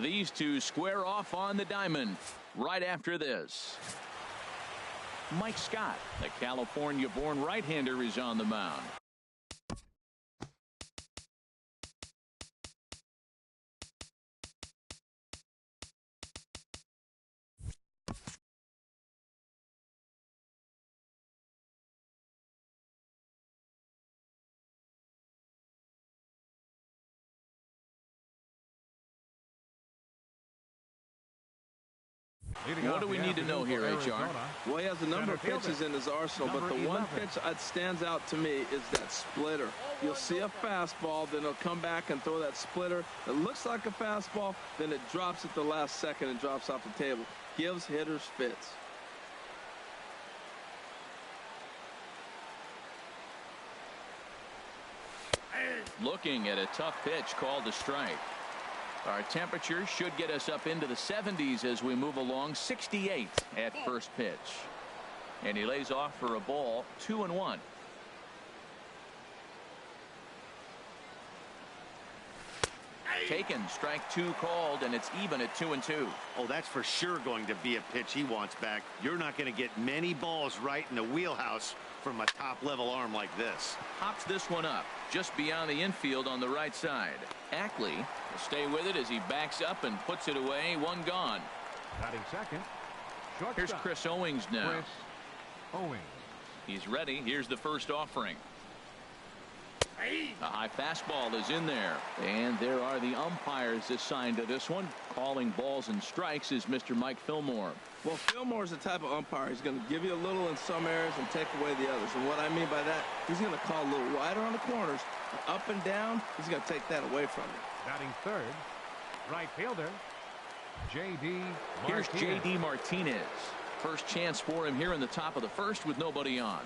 These two square off on the diamond right after this. Mike Scott, the California-born right-hander, is on the mound. What do we need to know here, HR? Well, he has a number of pitches in his arsenal, but the one pitch that stands out to me is that splitter. You'll see a fastball, then he'll come back and throw that splitter. It looks like a fastball, then it drops at the last second and drops off the table. Gives hitters fits. Looking at a tough pitch called a strike. Our temperature should get us up into the 70s as we move along. 68 at first pitch. And he lays off for a ball. 2-1. Taken. Strike two called, and it's even at 2-2. Oh, that's for sure going to be a pitch he wants back. You're not going to get many balls right in the wheelhouse from a top-level arm like this. Pops this one up just beyond the infield on the right side. Ackley will stay with it as he backs up and puts it away. One gone. Batting second. Shortstop. Here's Chris Owings now. Chris Owings. He's ready. Here's the first offering. A high fastball is in there. And there are the umpires assigned to this one. Calling balls and strikes is Mr. Mike Fillmore. Well, Fillmore's the type of umpire. He's going to give you a little in some areas and take away the others. And what I mean by that, he's going to call a little wider on the corners. Up and down, he's going to take that away from you. Batting third, right fielder, J.D. Here's J.D. Martinez. First chance for him here in the top of the first with nobody on.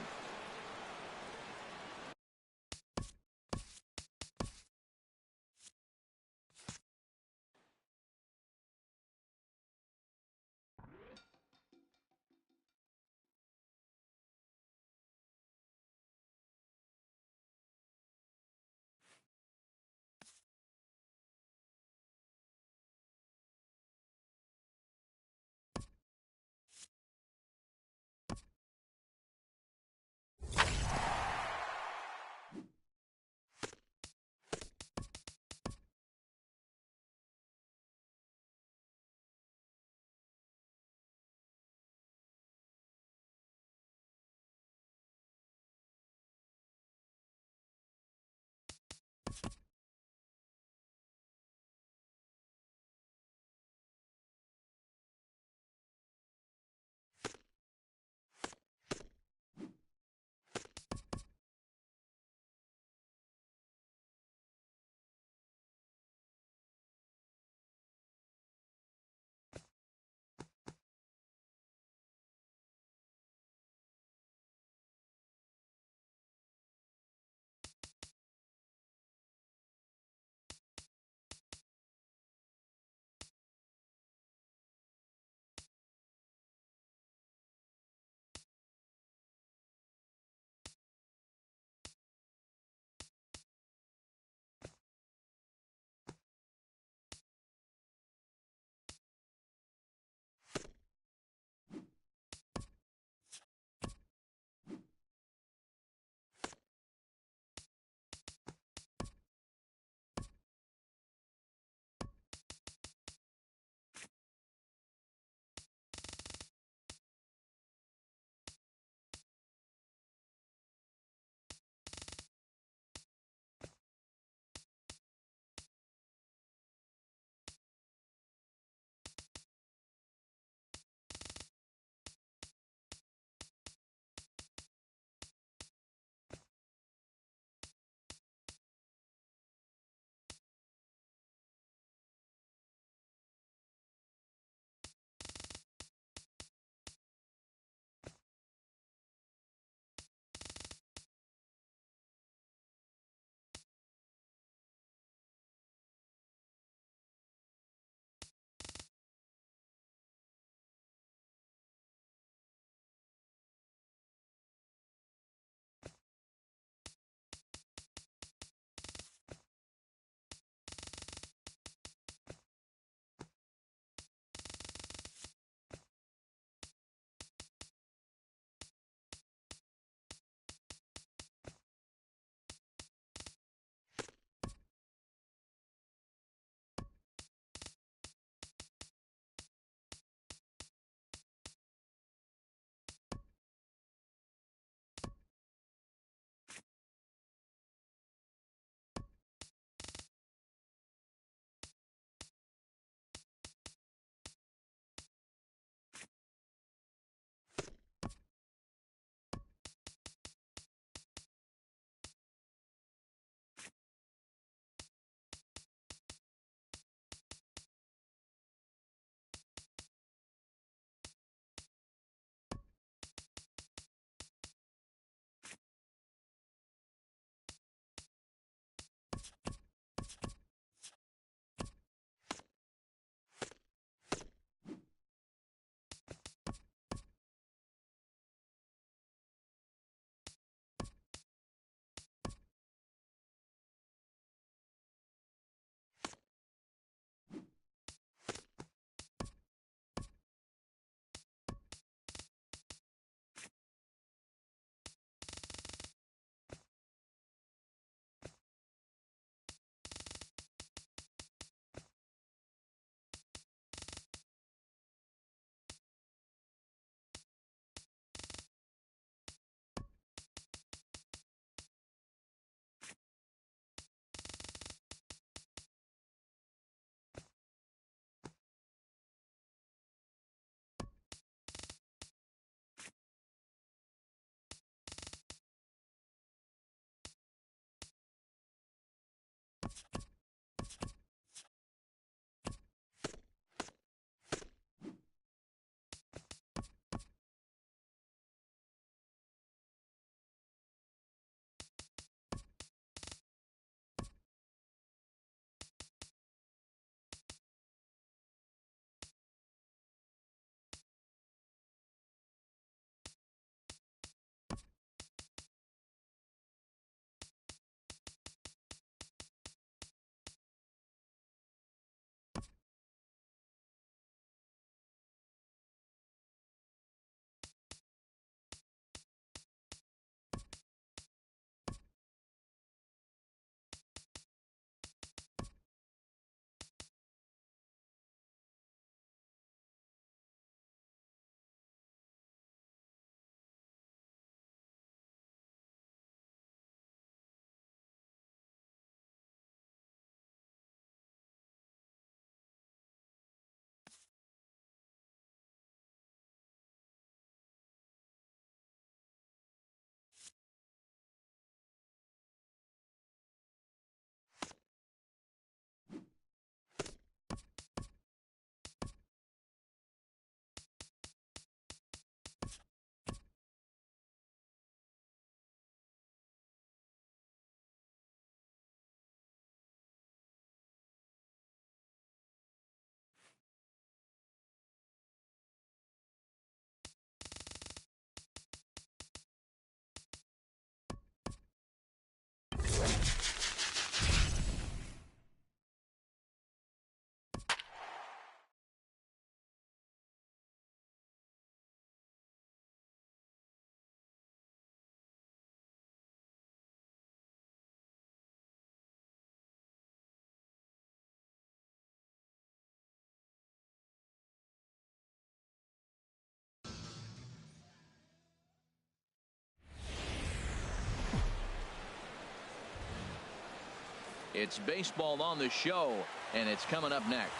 It's baseball on the show, and it's coming up next.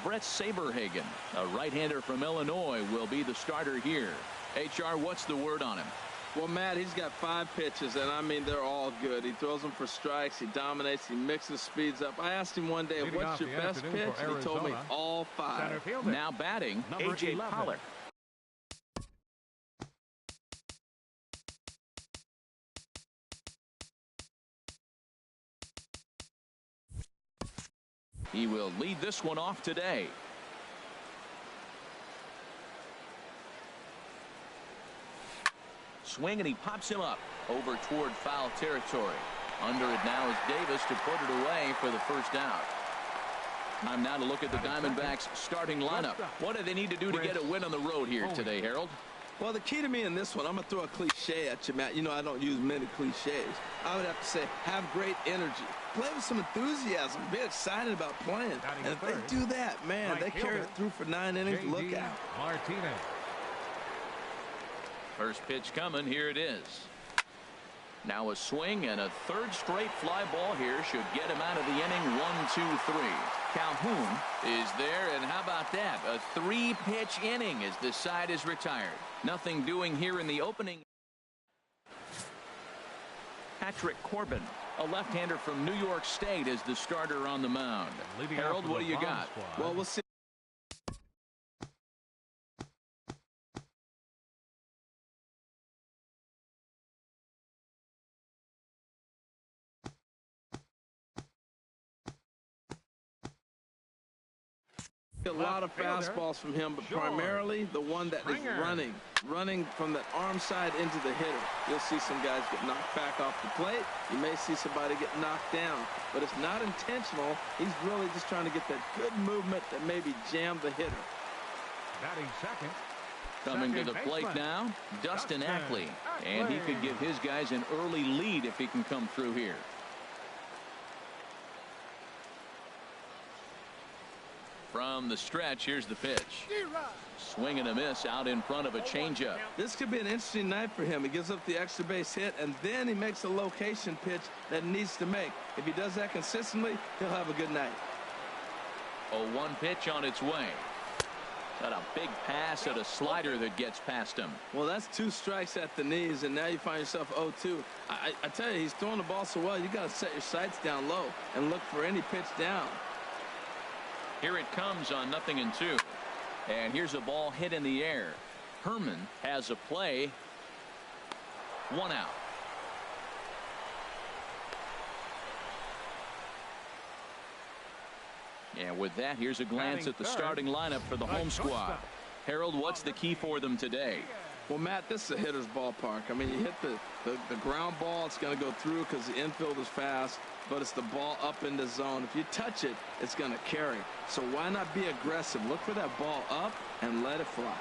Brett Saberhagen, a right-hander from Illinois, will be the starter here. HR, what's the word on him? Well, Matt, he's got 5 pitches, and I mean, they're all good. He throws them for strikes. He dominates. He mixes speeds up. I asked him one day, what's your best pitch? And he told me all 5. Now batting, A.J. Pollock. He will lead this one off today. Swing, and he pops him up over toward foul territory. Under it now is Davis to put it away for the first out. Time now to look at the Diamondbacks starting lineup. What do they need to do to get a win on the road here today, Harold? Well, the key to me in this one, I'm going to throw a cliche at you, Matt. You know I don't use many cliches. I would have to say have great energy. Play with some enthusiasm. Be excited about playing. And if they do that, man, they carry it through for 9 innings. Look out. Martinez. First pitch coming. Here it is. Now a swing, and a third straight fly ball here should get him out of the inning. 1-2-3. Calhoun is there, and how about that? A 3-pitch inning as the side is retired. Nothing doing here in the opening. Patrick Corbin, a left-hander from New York State, is the starter on the mound. Harold, what do you got? Well, we'll see. A lot of fastballs from him, but primarily the one that is running from that arm side into the hitter. You'll see some guys get knocked back off the plate. You may see somebody get knocked down, but it's not intentional. He's really just trying to get that good movement that maybe jammed the hitter. Batting second. Coming to the plate now, Dustin Ackley, and he could give his guys an early lead if he can come through here. From the stretch, here's the pitch. Swing and a miss out in front of a changeup. This could be an interesting night for him. He gives up the extra base hit, and then he makes a location pitch that he needs to make. If he does that consistently, he'll have a good night. A 1 pitch on its way. Got a big pass at a slider that gets past him. Well, that's 2 strikes at the knees, and now you find yourself 0-2. I tell you, he's throwing the ball so well, you got to set your sights down low and look for any pitch down. Here it comes on 0-2. And here's a ball hit in the air. Herman has a play. 1 out. And with that, here's a glance at the starting lineup for the home squad. Harold, what's the key for them today? Well, Matt, this is a hitter's ballpark. I mean, you hit the ground ball, it's going to go through because the infield is fast, but it's the ball up in the zone. If you touch it, it's going to carry. So why not be aggressive? Look for that ball up and let it fly.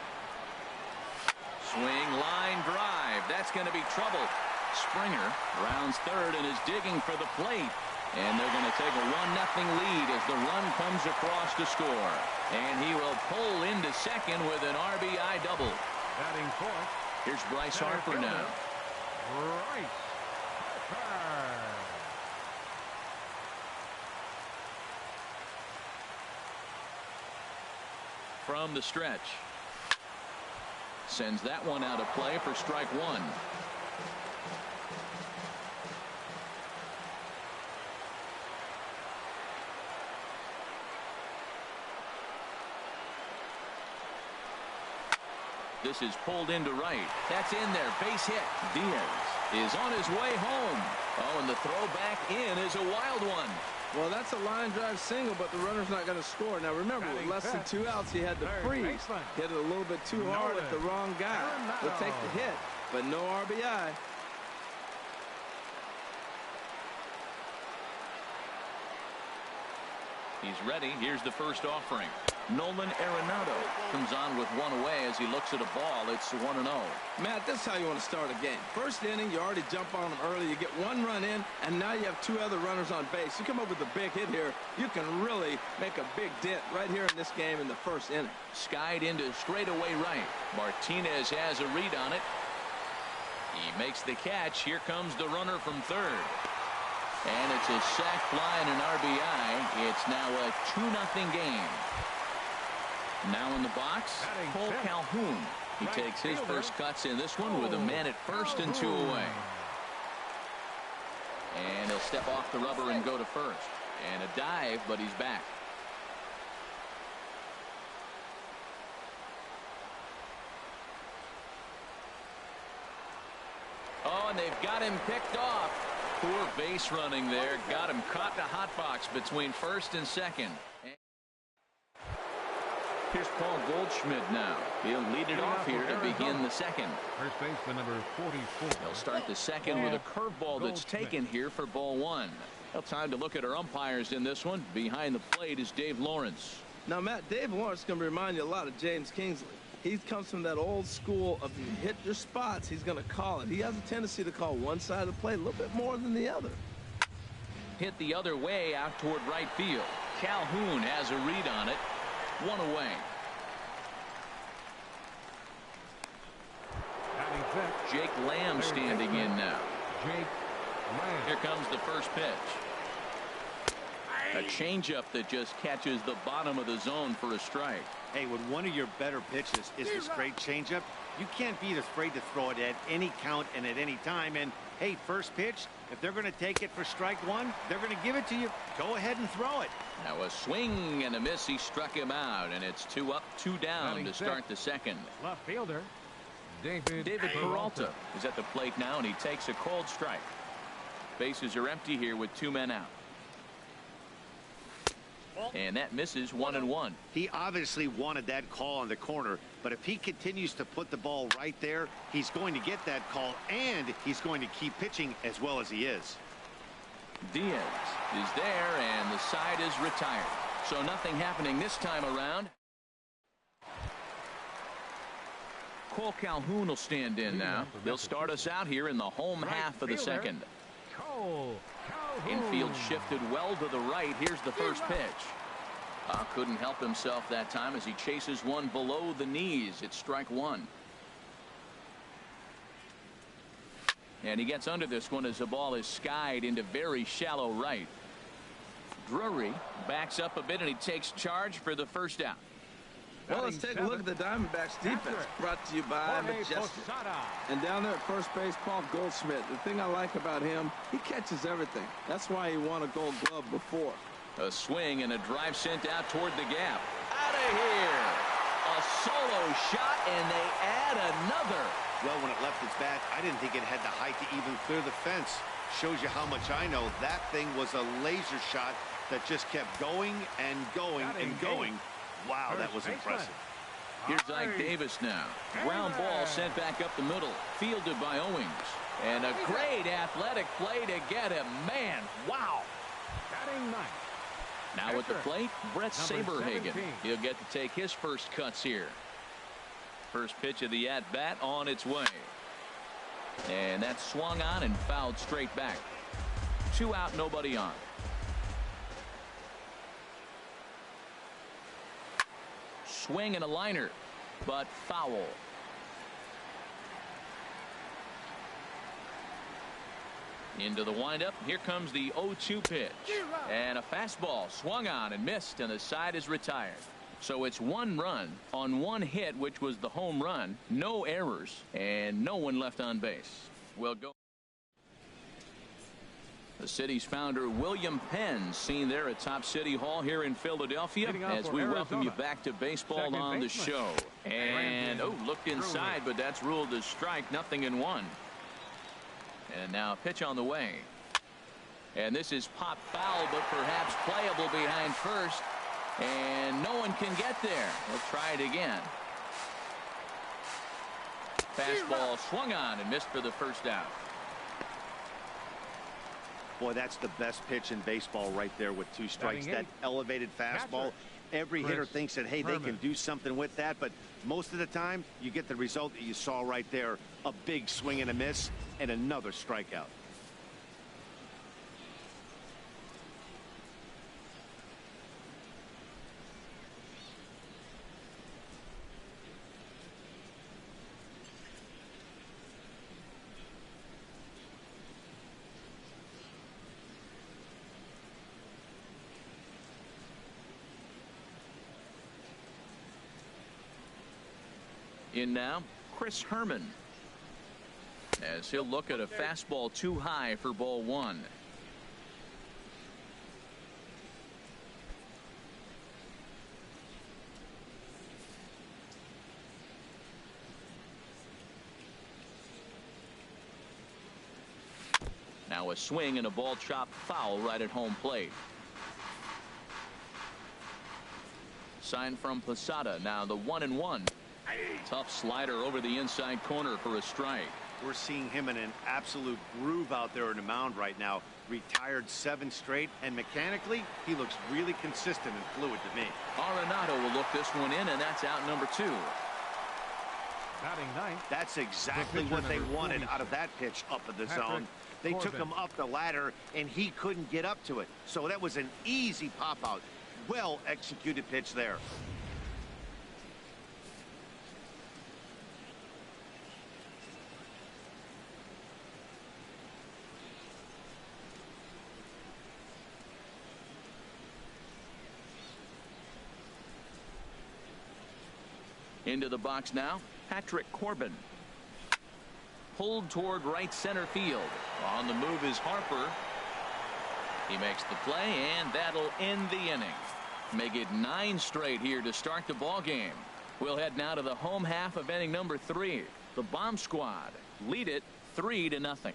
Swing, line drive. That's going to be trouble. Springer rounds third and is digging for the plate. And they're going to take a 1-0 lead as the run comes across to score. And he will pull into second with an RBI double. Batting fourth. Here's Bryce Harper now. Bryce Harper. From the stretch. Sends that one out of play for strike 1. This is pulled into right. That's in there. Base hit. Diaz is on his way home. Oh, and the throw back in is a wild one. Well, that's a line drive single, but the runner's not going to score. Now, remember, with less than 2 outs, he had to freeze. Hit it a little bit too hard at the wrong guy. He'll take the hit, but no RBI. He's ready. Here's the first offering. Nolan Arenado comes on with 1 away as he looks at a ball. It's 1-0. Matt, this is how you want to start a game. First inning, you already jump on them early. You get 1 run in, and now you have 2 other runners on base. You come up with a big hit here, you can really make a big dent right here in this game in the first inning. Skied into straightaway right. Martinez has a read on it. He makes the catch. Here comes the runner from third. And it's a sac fly and an RBI. It's now a 2-0 game. Now in the box, Cole Calhoun. He takes his first cuts in this one with a man at first and 2 away. And he'll step off the rubber and go to first. And a dive, but he's back. Oh, and they've got him picked off. Poor base running there. Got him caught in a hot box between first and second. Here's Paul Goldschmidt now. He'll lead it off here to begin the second. First baseman number 44. He'll start the second with a curveball that's taken here for ball 1. Well, time to look at our umpires in this one. Behind the plate is Dave Lawrence. Now, Matt, Dave Lawrence is going to remind you a lot of James Kingsley. He comes from that old school of you hit your spots, he's going to call it. He has a tendency to call one side of the plate a little bit more than the other. Hit the other way out toward right field. Calhoun has a read on it. 1 away. Jake Lamb standing in now. Jake Lamb. Here comes the first pitch. A changeup that just catches the bottom of the zone for a strike. Hey, when one of your better pitches is the straight changeup, you can't be afraid to throw it at any count and at any time. And hey, first pitch, if they're going to take it for strike 1, they're going to give it to you. Go ahead and throw it. Now a swing and a miss. He struck him out, and it's 2 up, 2 down to start the second. Left fielder David Peralta is at the plate now, and he takes a cold strike. Bases are empty here with 2 men out. And that misses 1-1. He obviously wanted that call on the corner, but if he continues to put the ball right there, he's going to get that call, and he's going to keep pitching as well as he is. Diaz is there, and the side is retired. So nothing happening this time around. Cole Calhoun will stand in now. They'll start us out here in the home half of the second. Infield shifted well to the right. Here's the first pitch. Couldn't help himself that time as he chases one below the knees. It's strike 1. And he gets under this one as the ball is skied into very shallow right. Drury backs up a bit, and he takes charge for the first out. Well, let's take a look at the Diamondbacks defense, brought to you by Majestic. And down there at first base, Paul Goldschmidt. The thing I like about him, he catches everything. That's why he won a Gold Glove before. A swing and a drive sent out toward the gap. Out of here. A solo shot, and they add another. Well, when it left its bat, I didn't think it had the height to even clear the fence. Shows you how much I know. That thing was a laser shot that just kept going and going and going. Wow, that was impressive. Here's Ike Davis now. Ground ball sent back up the middle. Fielded by Owings. And a great athletic play to get him. Man, wow. Now at the plate, Brett Saberhagen. He'll get to take his first cuts here. First pitch of the at-bat on its way. And that swung on and fouled straight back. 2 out, nobody on. Swing and a liner, but foul. Into the windup. Here comes the 0-2 pitch. And a fastball swung on and missed, and the side is retired. So it's 1 run on 1 hit, which was the home run. No errors, and no one left on base. We'll go. The city's founder, William Penn, seen there at Top City Hall here in Philadelphia, as we welcome you back to baseball on the show. And, oh, looked inside, but that's ruled as strike, 0-1. And now a pitch on the way. And this is pop foul, but perhaps playable behind first. And no one can get there. We'll try it again. Fastball swung on and missed for the first out. Boy, that's the best pitch in baseball right there with 2 strikes. That elevated fastball. Every hitter thinks that, hey, they can do something with that. But most of the time, you get the result that you saw right there. A big swing and a miss and another strikeout. In now, Chris Herman, as he'll look at a fastball too high for ball 1. Now a swing and a ball chopped foul right at home plate. Sign from Posada. Now the 1-1. Tough slider over the inside corner for a strike. We're seeing him in an absolute groove out there in the mound right now. Retired 7 straight, and mechanically, he looks really consistent and fluid to me. Arenado will look this one in, and that's out number 2. That's exactly what they wanted out of that pitch up in the zone. They took him up the ladder, and he couldn't get up to it. So that was an easy pop-out. Well-executed pitch there. Into the box now, Patrick Corbin. Pulled toward right center field. On the move is Harper. He makes the play, and that'll end the inning. Make it 9 straight here to start the ball game. We'll head now to the home half of inning number 3. The Bomb Squad lead it 3-0.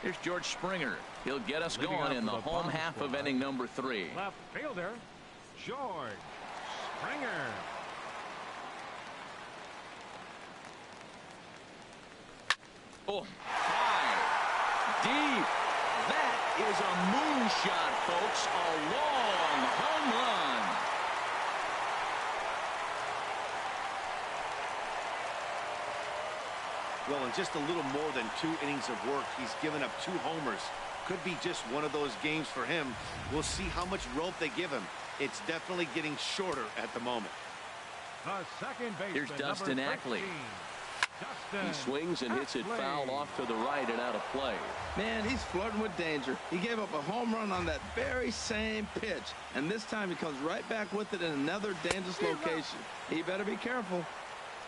Here's George Springer. He'll get us going in the home half of inning number 3. Left fielder, George Springer. Oh, high, deep. That is a moonshot, folks. A long home run. Well, in just a little more than 2 innings of work, he's given up 2 homers. Could be just one of those games for him. We'll see how much rope they give him. It's definitely getting shorter at the moment. The second baseman, here's Dustin Ackley. Dustin. He swings and hits it foul off to the right and out of play. Man, he's flirting with danger. He gave up a home run on that very same pitch, and this time he comes right back with it in another dangerous location. He better be careful.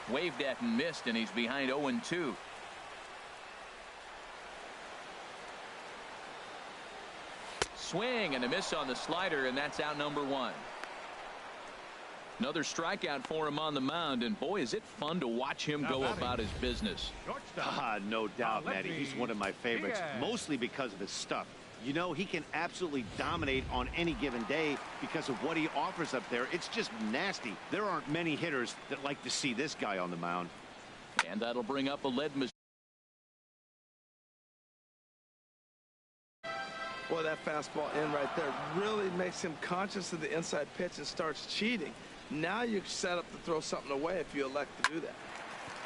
Waved at and missed, and he's behind 0-2. Swing and a miss on the slider, and that's out number 1. Another strikeout for him on the mound, and boy, is it fun to watch him go about his business. No doubt, Matty. He's one of my favorites, mostly because of his stuff. You know, he can absolutely dominate on any given day because of what he offers up there. It's just nasty. There aren't many hitters that like to see this guy on the mound. And that'll bring up a lead. Boy, that fastball in right there really makes him conscious of the inside pitch and starts cheating. Now you're set up to throw something away if you elect to do that.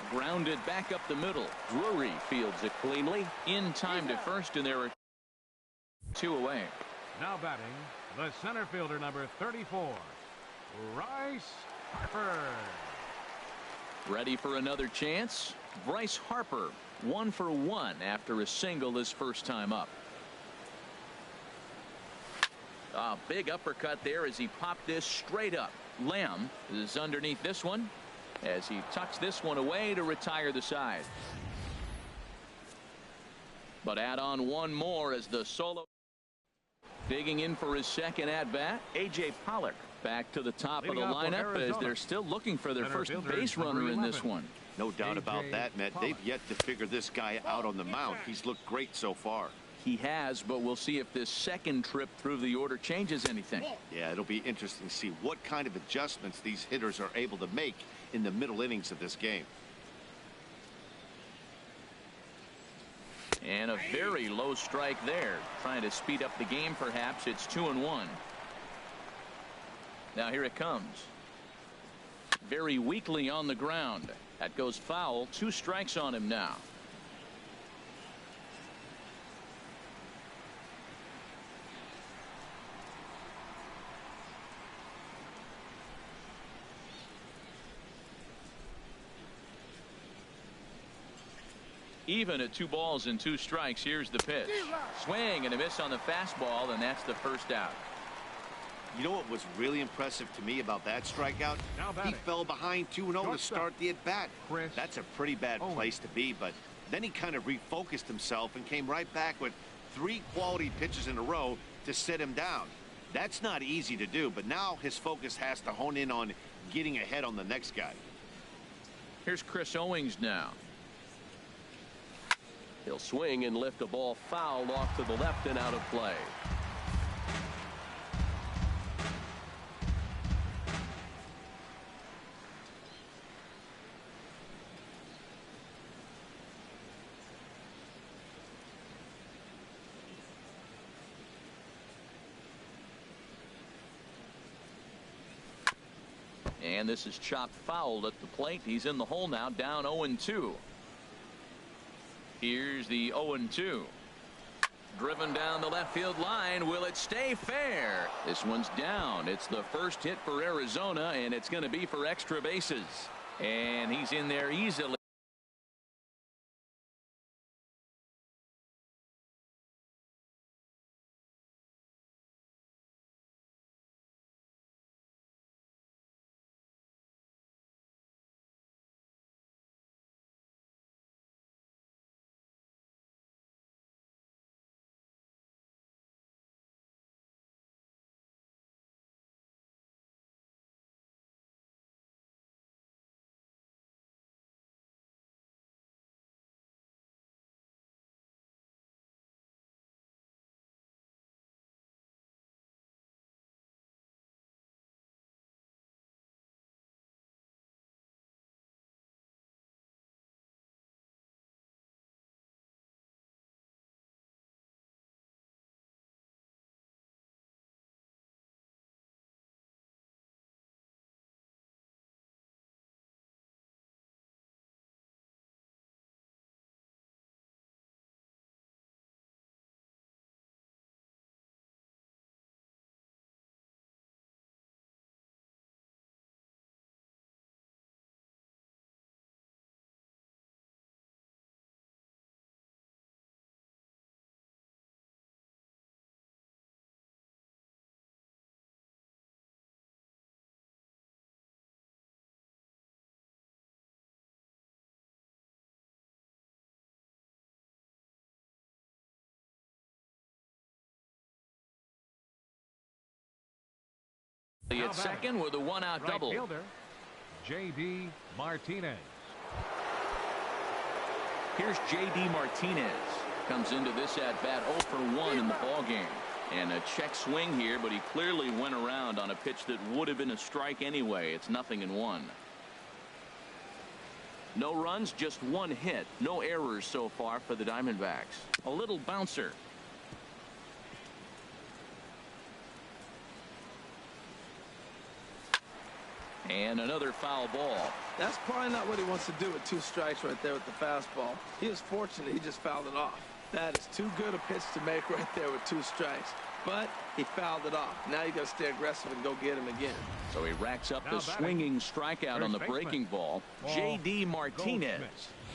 Grounded back up the middle. Drury fields it cleanly. In time to first, and there are 2 away. Now batting, the center fielder, number 34, Bryce Harper. Ready for another chance? Bryce Harper, 1 for 1 after a single his first time up. A big uppercut there as he popped this straight up. Lamb is underneath this one as he tucks this one away to retire the side. But add on one more as the solo. Digging in for his second at-bat, A.J. Pollock back to the top of the lineup as they're still looking for their first base runner in this one. No doubt about that, Matt. They've yet to figure this guy out on the mound. He's looked great so far. He has, but we'll see if this second trip through the order changes anything. Yeah, it'll be interesting to see what kind of adjustments these hitters are able to make in the middle innings of this game. And a very low strike there. Trying to speed up the game, perhaps. It's 2-1. Now here it comes. Very weakly on the ground. That goes foul. 2 strikes on him now. Even at 2 balls and 2 strikes. Here's the pitch. Swing and a miss on the fastball, and that's the first out. You know what was really impressive to me about that strikeout? He fell behind 2-0 to start the at-bat. That's a pretty bad place to be, but then he kind of refocused himself and came right back with 3 quality pitches in a row to sit him down. That's not easy to do, but now his focus has to hone in on getting ahead on the next guy. Here's Chris Owings now. He'll swing and lift a ball foul off to the left and out of play. And this is chopped foul at the plate. He's in the hole now, down 0-2. Here's the 0-2. Driven down the left field line. Will it stay fair? This one's down. It's the first hit for Arizona, and it's going to be for extra bases. And he's in there easily. At second with a one-out Right double. fielder, J.D. Martinez. Here's J.D. Martinez. Comes into this at-bat 0 for 1 in the ballgame. And a check swing here, but he clearly went around on a pitch that would have been a strike anyway. It's 0-1. No runs, just one hit. No errors so far for the Diamondbacks. A little bouncer. And another foul ball. That's probably not what he wants to do with 2 strikes right there with the fastball. He was fortunate he just fouled it off. That is too good a pitch to make right there with 2 strikes. But he fouled it off. Now you got to stay aggressive and go get him again. So he racks up the swinging strikeout on the breaking ball. J.D. Martinez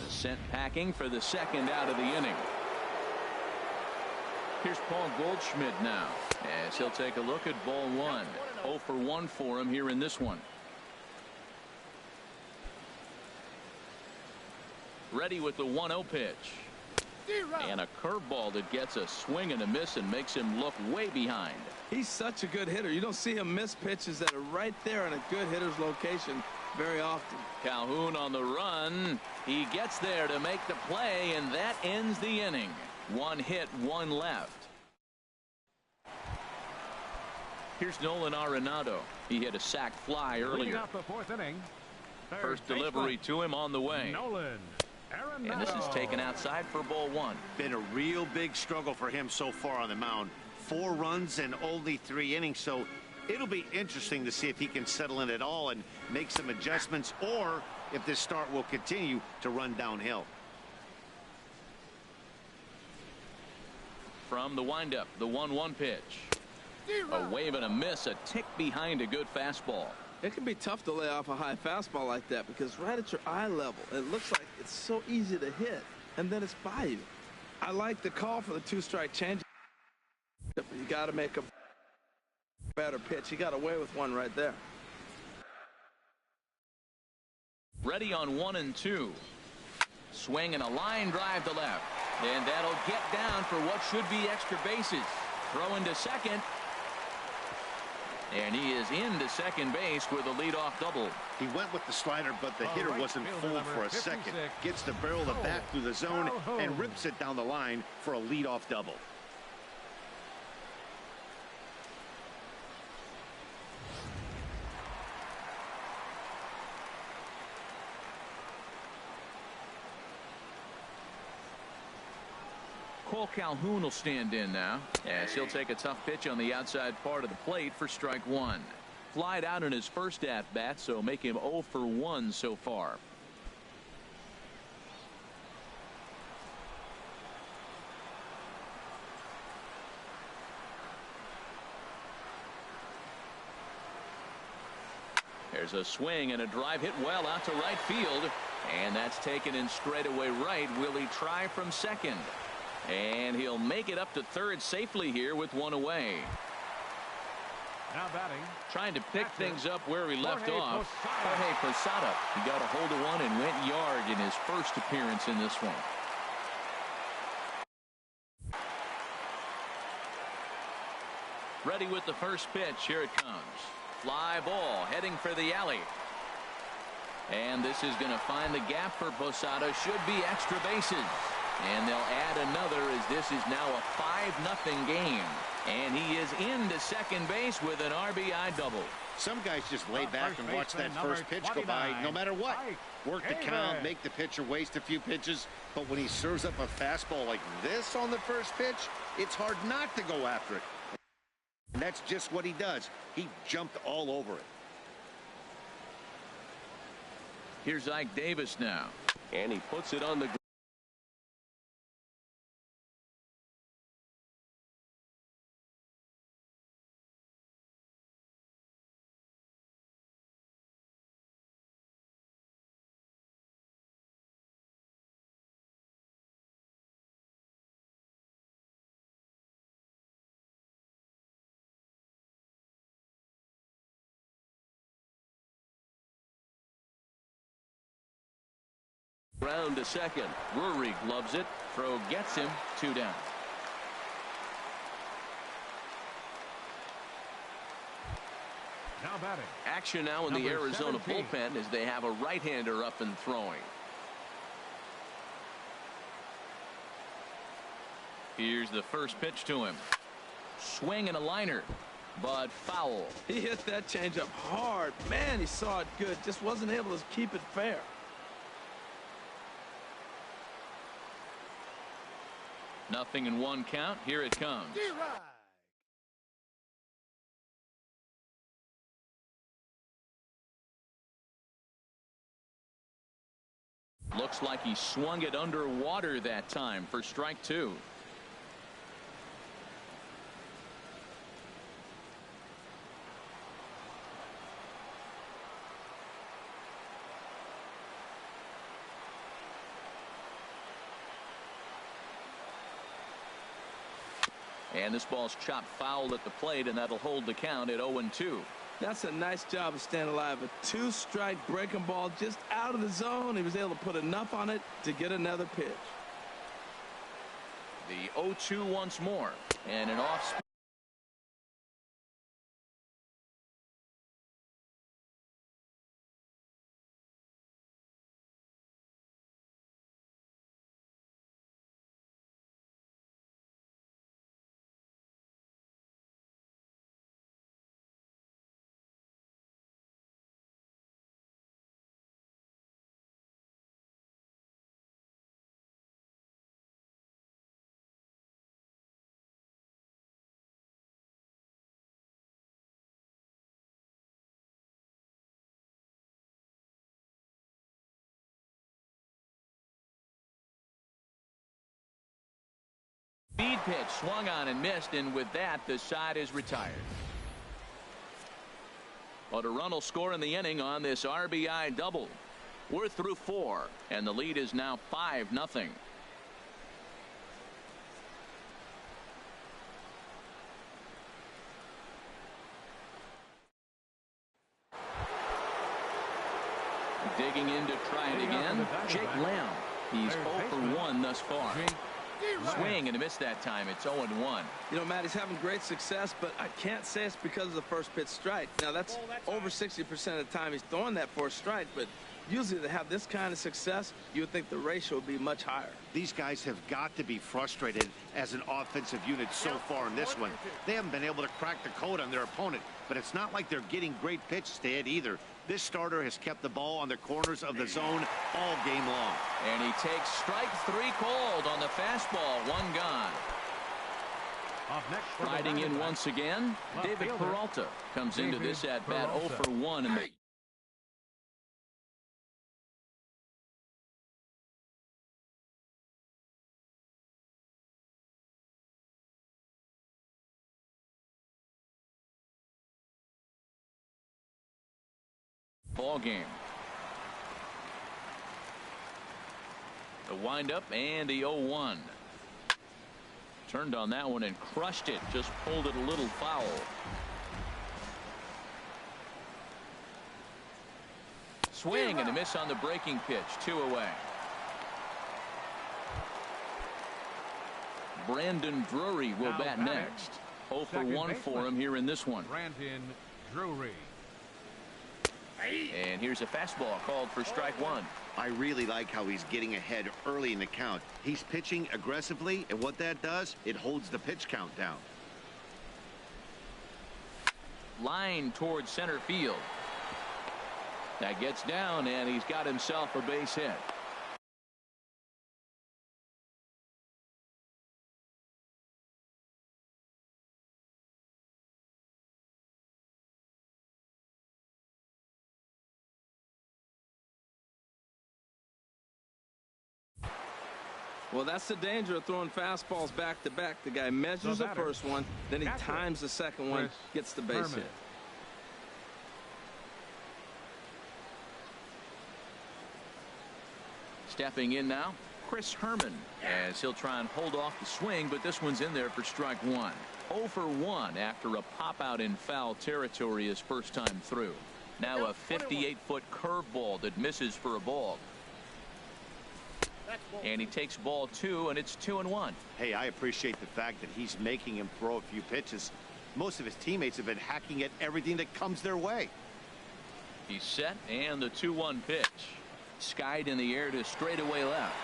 sent packing for the second out of the inning. Here's Paul Goldschmidt now as he'll take a look at ball 1. 0 for 1 for him here in this one. Ready with the 1-0 pitch. And a curveball that gets a swing and a miss and makes him look way behind. He's such a good hitter. You don't see him miss pitches that are right there in a good hitter's location very often. Calhoun on the run. He gets there to make the play, and that ends the inning. 1 hit, 1 left. Here's Nolan Arenado. He hit a sac fly earlier. Off the 4th inning. First delivery to him on the way. Nolan Arenado. And this is taken outside for ball 1. Been a real big struggle for him so far on the mound. 4 runs in only 3 innings, so it'll be interesting to see if he can settle in at all and make some adjustments, or if this start will continue to run downhill. From the windup, the 1-1 pitch. A wave and a miss, a tick behind a good fastball. It can be tough to lay off a high fastball like that because right at your eye level, it looks like it's so easy to hit, and then it's by you. I like the call for the 2-strike change. You got to make a better pitch. He got away with one right there. Ready on 1 and 2. Swing and a line drive to left. And that'll get down for what should be extra bases. Throw into second. And he is into second base with a leadoff double. He went with the slider, but the hitter wasn't fooled for a second. Gets the barrel of the bat through the zone and rips it down the line for a leadoff double. Cole Calhoun will stand in now as he'll take a tough pitch on the outside part of the plate for strike 1. Flied out in his first at-bat, so make him 0 for 1 so far. There's a swing and a drive hit well out to right field, and that's taken in straightaway right. Will he try from second? And he'll make it up to third safely here with 1 away. Now batting. Trying to pick things up where he left off. Posada. Jorge Posada. He got a hold of one and went yard in his first appearance in this one. Ready with the first pitch. Here it comes. Fly ball heading for the alley. And this is going to find the gap for Posada. Should be extra bases. And they'll add another as this is now a 5-0 game. And he is into second base with an RBI double. Some guys just lay back and watch that first pitch go by no matter what. Work the count, make the pitcher waste a few pitches. But when he serves up a fastball like this on the first pitch, it's hard not to go after it. And that's just what he does. He jumped all over it. Here's Ike Davis now. And he puts it on the ground. Round to second. Rurik loves it. Throw gets him. 2 down. Now Now batting. Action now in the Number Arizona 17. bullpen as they have a right-hander up and throwing. Here's the first pitch to him. Swing and a liner, but foul. He hit that changeup hard. Man, he saw it good. Just wasn't able to keep it fair. Nothing in one count. Here it comes. Looks like he swung it underwater that time for strike two. And this ball's chopped foul at the plate, and that'll hold the count at 0-2. That's a nice job of staying alive. A two-strike breaking ball just out of the zone. He was able to put enough on it to get another pitch. The 0-2 once more, and an off speed. Speed pitch swung on and missed, and with that the side is retired. But a run will score in the inning on this RBI double. We're through 4, and the lead is now 5-0. Digging in to try it again, Jake Lamb. He's 0 for 1 thus far. Swing and a miss that time. It's 0-1. You know, Matt, he's having great success, but I can't say it's because of the first pitch strike. Now, that's over 60% of the time he's throwing that for a strike, but usually to have this kind of success, you would think the ratio would be much higher. These guys have got to be frustrated as an offensive unit so far in this one. They haven't been able to crack the code on their opponent, but it's not like they're getting great pitches to hit either. This starter has kept the ball on the corners of the zone all game long. And he takes strike 3 called on the fastball. 1 gone. Up next, Riding in once again, David Peralta comes into this at bat 0 for 1 in the ball game. The windup and the 0-1. Turned on that one and crushed it. Just pulled it a little foul. Swing and a miss on the breaking pitch. 2 away. Brandon Drury will bat next. 0 for 1 for him here in this one. Brandon Drury. And here's a fastball called for strike 1. I really like how he's getting ahead early in the count. He's pitching aggressively, and what that does, it holds the pitch count down. Line towards center field. That gets down, and he's got himself a base hit. Well, that's the danger of throwing fastballs back to back. The guy measures the first one, then he times the second one, gets the base hit. Stepping in now, Chris Herman, as he'll try and hold off the swing, but this one's in there for strike 1. 0 for 1 after a pop out in foul territory his first time through. Now a 58-foot curveball that misses for a ball. And he takes ball 2, and it's 2-1. Hey, I appreciate the fact that he's making him throw a few pitches. Most of his teammates have been hacking at everything that comes their way. He's set, and the 2-1 pitch. Skied in the air to straightaway left.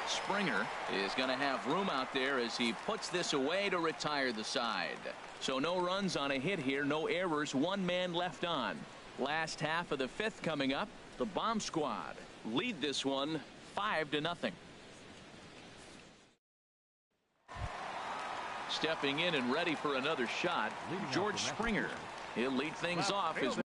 Springer is going to have room out there as he puts this away to retire the side. So no runs on a hit here, no errors, 1 man left on. Last half of the 5th coming up. The Bomb Squad lead this one 5-0. Stepping in and ready for another shot, George Springer. He'll lead things off as